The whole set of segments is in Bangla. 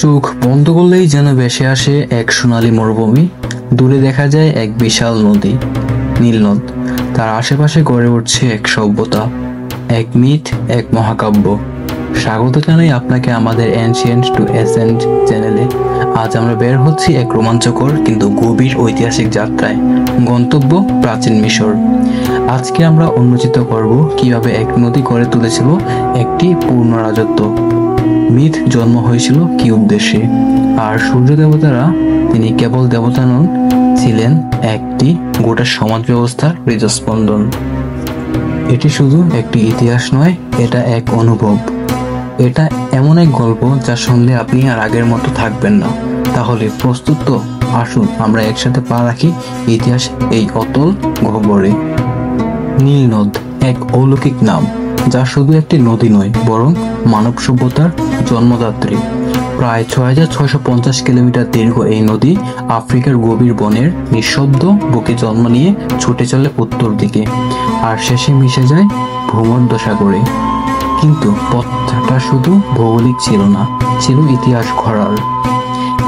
চোখ বন্ধ করলেই যেন ভেসে আসে এক সোনালী মরুভূমি। দূরে দেখা যায় এক বিশাল নদী, নীলনদ। তার আশেপাশে গড়ে উঠছে এক সভ্যতা, এক মিথ, এক মহাকাব্য। স্বাগত জানাই আপনাকে আমাদের এনশিয়েন্ট টু এসেন্ট চ্যানেলে। আজ আমরা বের হচ্ছি এক রোমাঞ্চকর কিন্তু গভীর ঐতিহাসিক যাত্রায়, গন্তব্য প্রাচীন মিশর। আজকে আমরা উন্মোচিত করব কিভাবে এক নদী গড়ে তুলেছিল একটি পূর্ণ রাজত্ব, মিথ জন্ম হয়েছিল কি উদ্দেশ্যে, আর সূর্য দেবতারা তিনি কেবল দেবতা নন, ছিলেন একটি গোটা সমাজ ব্যবস্থার হৃদস্পন্দন। এটি শুধু একটি ইতিহাস নয়, এটা এক অনুভব। এটা এমন এক গল্প যা শুনলে আপনি আর আগের মতো থাকবেন না। তাহলে প্রস্তুত তো? আসুন আমরা একসাথে পা রাখি ইতিহাস এই অতল গহ্বরে। নীলনদ এক অলৌকিক নাম, যা শুধু একটি নদী নয়, বরং মানব সভ্যতার জন্মদাত্রী। প্রায় ৬,৬৫০ কিলোমিটার দীর্ঘ এই নদী আফ্রিকার গভীর বনের নিঃশব্দ বুকে জন্ম নিয়ে ছুটে চলে উত্তর দিকে, আর শেষে মিশে যায় ভূমধ্যসাগরে। কিন্তু পথটা শুধু ভৌগোলিক ছিল না, ছিল ইতিহাস গড়ার।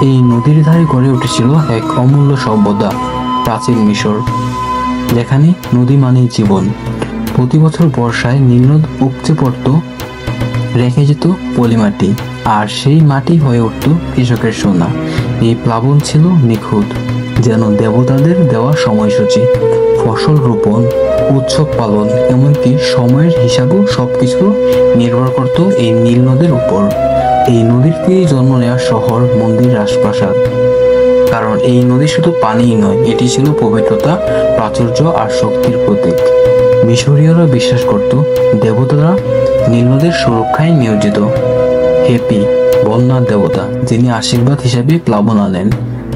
এই নদীর ধারে গড়ে উঠেছিল এক অমূল্য সভ্যতা, প্রাচীন মিশর, যেখানে নদী মানেই জীবন। প্রতি বছর বর্ষায় নীলনদ উপচে পড়ত, রেখে যেত পলিমাটি, আর সেই মাটি হয়ে উঠত কৃষকের সোনা। এই প্লাবন ছিল নিখুঁত, যেন দেবতাদের দেওয়া সময়সূচি। ফসল রোপণ, উৎসব পালন, এমনকি সময়ের হিসাবও সবকিছু নির্ভর করত এই নীল নদের উপর। এই নদীর তীরে জন্ম নেওয়া শহর, মন্দির, রাজপ্রাসাদ। কারণ এই নদী শুধু পানিই নয়, এটি ছিল পবিত্রতা, প্রাচুর্য আর শক্তির প্রতীক। মিশরীয়রা বিশ্বাস করত দেবতারা নীলনদের সুরক্ষায় নিয়োজিত। হেপি, বন্যার দেবতা, যিনি আশীর্বাদ হিসেবে প্লাবন আনেন।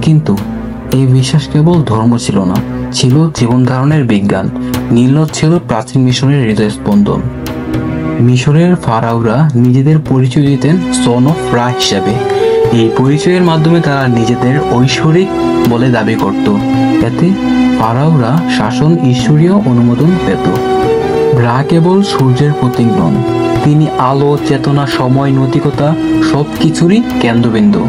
কিন্তু এই বিশ্বাস কেবল ধর্ম ছিল না, ছিল জীবন ধারণের বিজ্ঞান। নীলনদ ছিল প্রাচীন মিশরের হৃদয়স্পন্দন। মিশরের ফারাওরা নিজেদের পরিচয় দিতেন সন অফ রা হিসাবে। এই পরিচয়ের মাধ্যমে তারা নিজেদের ঐশ্বরিক বলে দাবি করত। এতে ফারাওরা শাসন ঈশ্বরীয় অনুমোদন পেত। রা কেবল সূর্যের প্রতীক নন, তিনি আলো, চেতনা, সময়, নৈতিকতা সবকিছুরই কেন্দ্রবিন্দু।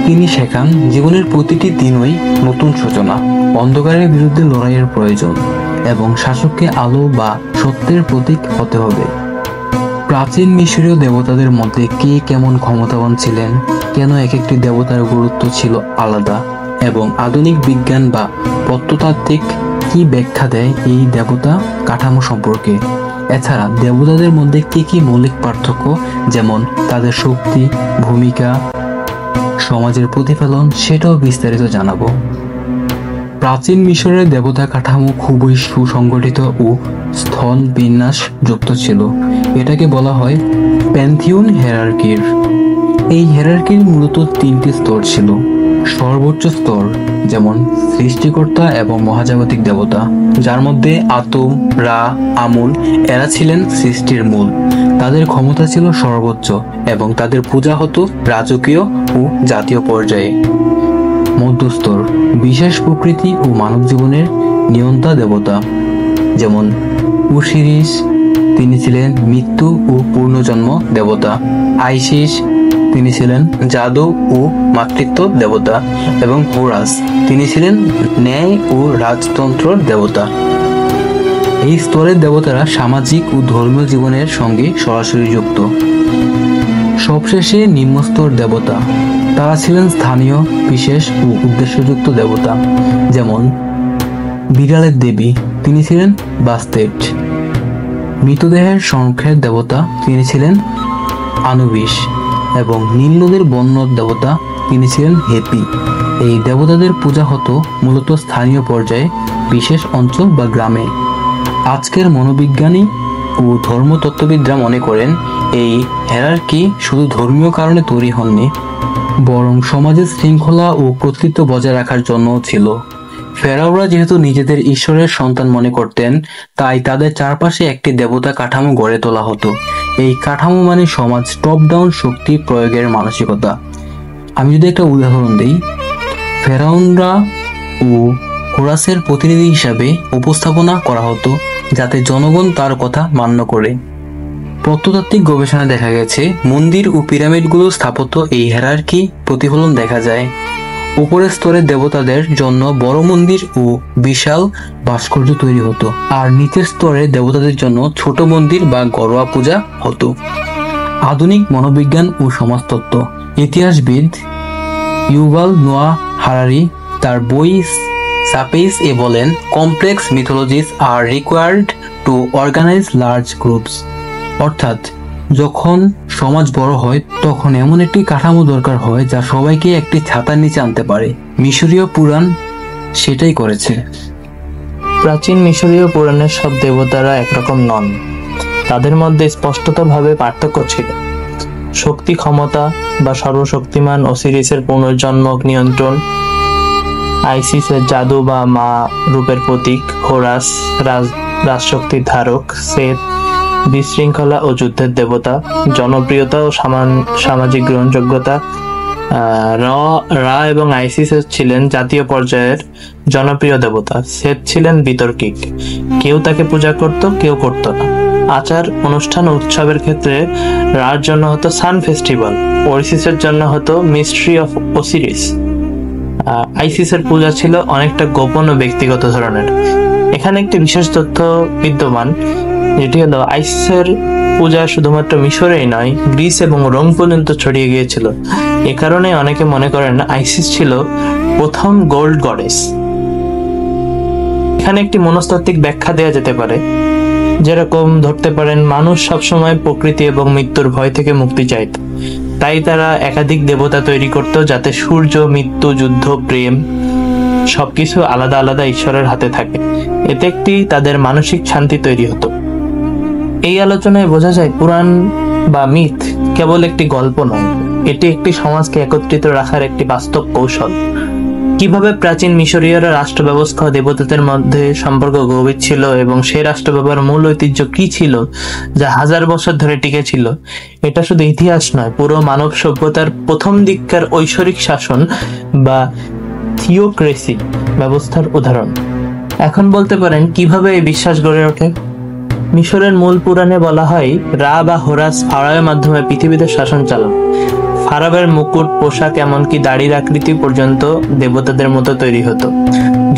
তিনি শেখান জীবনের প্রতিটি দিনই নতুন সূচনা, অন্ধকারের বিরুদ্ধে লড়াইয়ের প্রয়োজন, এবং শাসককে আলো বা সত্যের প্রতীক হতে হবে। প্রাচীন মিশরীয় দেবতাদের মধ্যে কে কেমন ক্ষমতাবান ছিলেন, কেন এক একটি দেবতার গুরুত্ব ছিল আলাদা, এবং আধুনিক বিজ্ঞান বা প্রত্নতাত্ত্বিক কি ব্যাখ্যা দেয় এই দেবতা কাঠামো সম্পর্কে। এছাড়া দেবতাদের মধ্যে কি মৌলিক পার্থক্য, যেমন তাদের শক্তি, ভূমিকা, সমাজের প্রতিফলন, সেটাও বিস্তারিত জানাবো। প্রাচীন মিশরের দেবতা কাঠামো খুবই সুসংগঠিত ও স্থল বিন্যাস যুক্ত ছিল। এটাকে বলা হয় প্যান্থিয়ন হেরার্কির। এই হেরার্কির মূলত তিনটি স্তর ছিল। সর্বোচ্চ স্তর, যেমন সৃষ্টিকর্তা এবং মহাজাগতিক দেবতা, যার মধ্যে আতুম, রা, আমুন, এরা ছিলেন সৃষ্টির মূল। তাদের ক্ষমতা ছিল সর্বোচ্চ এবং তাদের পূজা হতো রাজকীয় ও জাতীয় পর্যায়ে। মধ্যস্তর, বিশেষ প্রকৃতি ও মানব জীবনের নিয়ন্তা দেবতা, যেমন ওসিরিস, তিনি ছিলেন মৃত্যু ও পুনর্জন্ম দেবতা। আইসিস, তিনি ছিলেন জাদু ও মাতৃত্ব দেবতা, এবং হোরাস, তিনি ছিলেন ন্যায় ও রাজতন্ত্রের দেবতা। এই স্তরের দেবতারা সামাজিক ও ধর্মীয় জীবনের সঙ্গে সরাসরি যুক্ত। সবশেষে নিম্নস্তর দেবতা, তারা ছিলেন স্থানীয়, বিশেষ ও উদ্দেশ্যযুক্ত দেবতা, যেমন বিড়ালের দেবী, তিনি ছিলেন বাস্তেট। মৃতদেহের সংখ্যার দেবতা, তিনি ছিলেন আনুবিস, এবং নীলনদের বন্যার দেবতা, তিনি ছিলেন হেপি। এই দেবতাদের পূজা হতো মূলত স্থানীয় পর্যায়ে, বিশেষ অঞ্চল বা গ্রামে। আজকের মনোবিজ্ঞানী ও ধর্মতত্ত্ববিদরা মনে করেন এই হেরার্কি শুধু ধর্মীয় কারণে তৈরি হননি, বরং সমাজের শৃঙ্খলা ও কর্তৃত্ব বজায় রাখার জন্য ছিল। ফেরাওরা যেহেতু নিজেদের ঈশ্বরের সন্তান মনে করতেন, তাই তাদের চারপাশে একটি দেবতা কাঠামো গড়ে তোলা হতো। এই কাঠামো মানে সমাজ টপ ডাউন শক্তি প্রয়োগের মানসিকতা। আমি যদি একটা উদাহরণ দিই, ফেরাউনরা ও হোরাসের প্রতিনিধি হিসাবে উপস্থাপনা করা হতো, যাতে জনগণ তার কথা মান্য করে। প্রত্নতাত্ত্বিক গবেষণায় দেখা গেছে মন্দির ও পিরামিডগুলোর স্থাপত্য এই হায়ারার্কি প্রতিফলন দেখা যায়। উপরের স্তরের দেবতাদের জন্য বড় মন্দির ও বিশাল ভাস্কর্য তৈরি হতো, আর নিচের স্তরের দেবতাদের জন্য ছোট মন্দির বা ঘরোয়া পূজা হতো। আধুনিক মনোবিজ্ঞান ও সমাজতত্ত্ব। ইতিহাসবিদ ইউভাল নোয়া হারারি তার বই সাপেইস এ বলেন, কমপ্লেক্স মিথোলজিস আর required to organize large groups. অর্থাৎ যখন সমাজ বড় হয় তখন এমন একটি কাঠামো দরকার হয় যা সবাইকে একটি ছাতার নিচে আনতে পারে। মিশরীয় পুরাণ সেটাই করেছে। প্রাচীন মিশরীয় পুরাণের সব দেবতারা একরকম নন, তাদের মধ্যে স্পষ্টতভাবে পার্থক্য ছিল। শক্তি, ক্ষমতা বা সর্বশক্তিমান অসিরিসের পুনর্জন্ম নিয়ন্ত্রণ, আইসিসের জাদু বা মা রূপের প্রতীক, হোরাস রাজশক্তির ধারক, সেত বিশৃঙ্খলা ও যুদ্ধের দেবতা, জনপ্রিয়তা ও সামাজিক গ্রহণযোগ্যতা। রা এবং আইসিস ছিলেন জাতীয় পর্যায়ের জনপ্রিয় দেবতা। সেত ছিলেন বিতর্কিক, কেউ তাকে পূজা করত, কেউ করত না। আচার অনুষ্ঠান ও উৎসবের ক্ষেত্রে রার জন্য হতো সান ফেস্টিভ্যাল, ওরিসিসের জন্য হতো মিস্ট্রি অফ ওসিরিস। আইসিসের পূজা ছিল অনেকটা গোপন ও ব্যক্তিগত ধরনের। এখানে একটি বিশেষ তথ্য বিদ্যমান, যেটি হলো আইসিসের পূজা শুধুমাত্র মিশরেই নয়, গ্রিস এবং রোম পর্যন্ত ছড়িয়ে গিয়েছিল। এ কারণে অনেকে মনে করেন আইসিস ছিল প্রথম গোল্ড গডেস। এখানে একটি মনস্তাত্ত্বিক ব্যাখ্যা দেওয়া যেতে পারে, যেরকম ধরতে পারেন মানুষ সবসময় প্রকৃতি এবং মৃত্যুর ভয় থেকে মুক্তি চাইত, তাই তারা একাধিক দেবতা তৈরি করত যাতে সূর্য, মৃত্যু, যুদ্ধ, প্রেম সবকিছু আলাদা আলাদা ঈশ্বরের হাতে থাকে। এতে একটি তাদের মানসিক শান্তি তৈরি হতো। এই আলোচনায় বোঝা যায় পুরাণ বা মিথ কেবল একটি গল্প নয়, এটি একটি সমাজকে একত্রিত রাখার একটি বাস্তব কৌশল। কিভাবে প্রাচীন মিশরীয়রা রাষ্ট্র ব্যবস্থা ও দেবতাদের মধ্যে সম্পর্ক গভীর ছিল এবং সেই রাষ্ট্র ব্যবহার মূল ঐতিহ্য কি ছিল যা হাজার বছর ধরে টিকে ছিল, এটা শুধু ইতিহাস নয়, পুরো মানব সভ্যতার প্রথম দিককার ঐশ্বরিক শাসন বা থিওক্রেসি ব্যবস্থার উদাহরণ। এখন বলতে পারেন কিভাবে এই বিশ্বাস গড়ে ওঠে। মিশরের মূল পুরাণে বলা হয় রা বা হোরাস ফারাওয়ের মাধ্যমে পৃথিবীতে শাসন চালান। ফারাওয়ের মুকুট, পোশাক, এমনকি দাড়ির আকৃতি পর্যন্ত দেবতাদের মতো তৈরি হতো।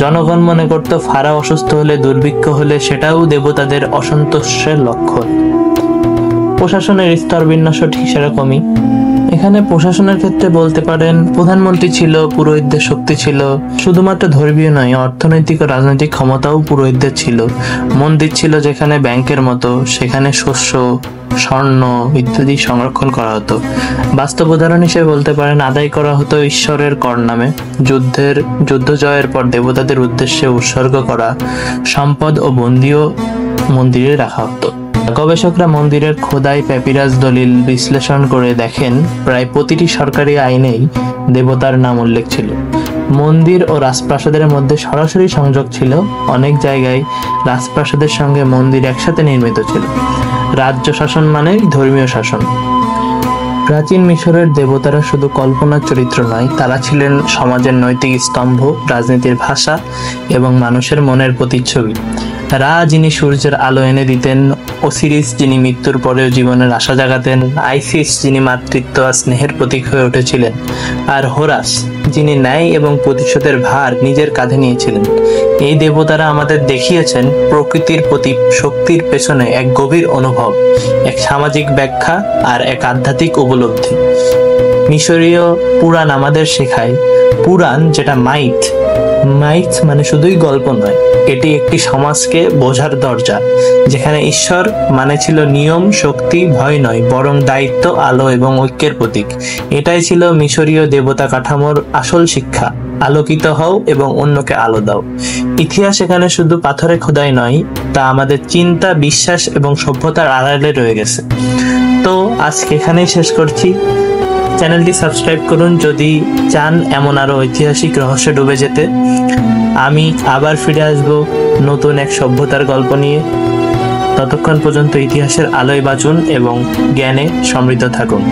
জনগণ মনে করত ফারাও অসুস্থ হলে, দুর্ভিক্ষ হলে সেটাও দেবতাদের অসন্তোষের লক্ষণ। প্রশাসনের স্তর বিন্যাসও ঠিক সেরকমই। এখানে প্রশাসনের ক্ষেত্রে বলতে পারেন প্রধানমন্ত্রী ছিল, পুরোহিতদের শক্তি ছিল, শুধুমাত্র ধর্মীয় নয়, অর্থনৈতিক ও রাজনৈতিক ক্ষমতাও পুরোহিতদের ছিল। মন্দির ছিল যেখানে ব্যাংকের মতো, সেখানে শস্য, স্বর্ণ ইত্যাদি সংরক্ষণ করা হতো। বাস্তব উদাহরণ হিসেবে বলতে পারেন আদায় করা হতো ঈশ্বরের কর নামে। যুদ্ধ জয়ের পর দেবতাদের উদ্দেশ্যে উৎসর্গ করা সম্পদ ও বন্দিও মন্দিরে রাখা হতো। গবেষকরা মন্দিরের খোদাই, প্যাপিরাস, দলিল বিশ্লেষণ করে দেখেন প্রায় প্রতিটি সরকারি আইনেই দেবতার নাম উল্লেখ ছিল। মন্দির ও রাজপ্রাসাদের মধ্যে সরাসরি সংযোগ ছিল। অনেক জায়গায় রাজপ্রাসাদের সঙ্গে মন্দির একসাথে নির্মিত ছিল। রাজ্য শাসন মানে ধর্মীয় শাসন। প্রাচীন মিশরের দেবতারা শুধু কল্পনার চরিত্র নয়, তারা ছিলেন সমাজের নৈতিক স্তম্ভ, রাজনীতির ভাষা এবং মানুষের মনের প্রতিচ্ছবি। রা যিনি সূর্যের আলো এনে দিতেন, ওসিরিস যিনি মৃত্যুর পরেও জীবনের আশা জাগাতেন, আইসিস যিনি মাতৃত্ব আর স্নেহের প্রতীক হয়ে উঠেছিলেন, আর হোরাস যিনি ন্যায় এবং প্রতিশোধের ভার নিজের কাঁধে নিয়েছিলেন। এই দেবতারা আমাদের দেখিয়েছেন প্রকৃতির প্রতি শক্তির পেছনে এক গভীর অনুভব, এক সামাজিক ব্যাখ্যা আর এক আধ্যাত্মিক উপলব্ধি। মিশরীয় পুরাণ আমাদের শেখায় পুরাণ যেটা মাইথ মানে শুধুই গল্প নয়, এটি একটি সমাজকে বোঝার দরজা, যেখানে ঈশ্বর মানে ছিল নিয়ম, শক্তি, ভয় নয়, বরং দায়িত্ব, আলো এবং ঐক্যের প্রতীক। এটাই ছিল মিশরীয় দেবতা কাঠামোর আসল শিক্ষা। আলোকিত হও এবং অন্যকে আলো দাও। ইতিহাস এখানে শুধু পাথরে খোদাই নয়, তা আমাদের চিন্তা, বিশ্বাস এবং সভ্যতার আড়ালে রয়ে গেছে। তো আজকে এখানেই শেষ করছি। চ্যানেলটি সাবস্ক্রাইব করুন যদি চান এমন আরো ঐতিহাসিক রহস্যে ডুবে যেতে। আমি আবার ফিরে আসব নতুন এক সভ্যতার গল্প নিয়ে। ততক্ষণ পর্যন্ত ইতিহাসের আলোয় বাঁচুন এবং জ্ঞানে সমৃদ্ধ থাকুন।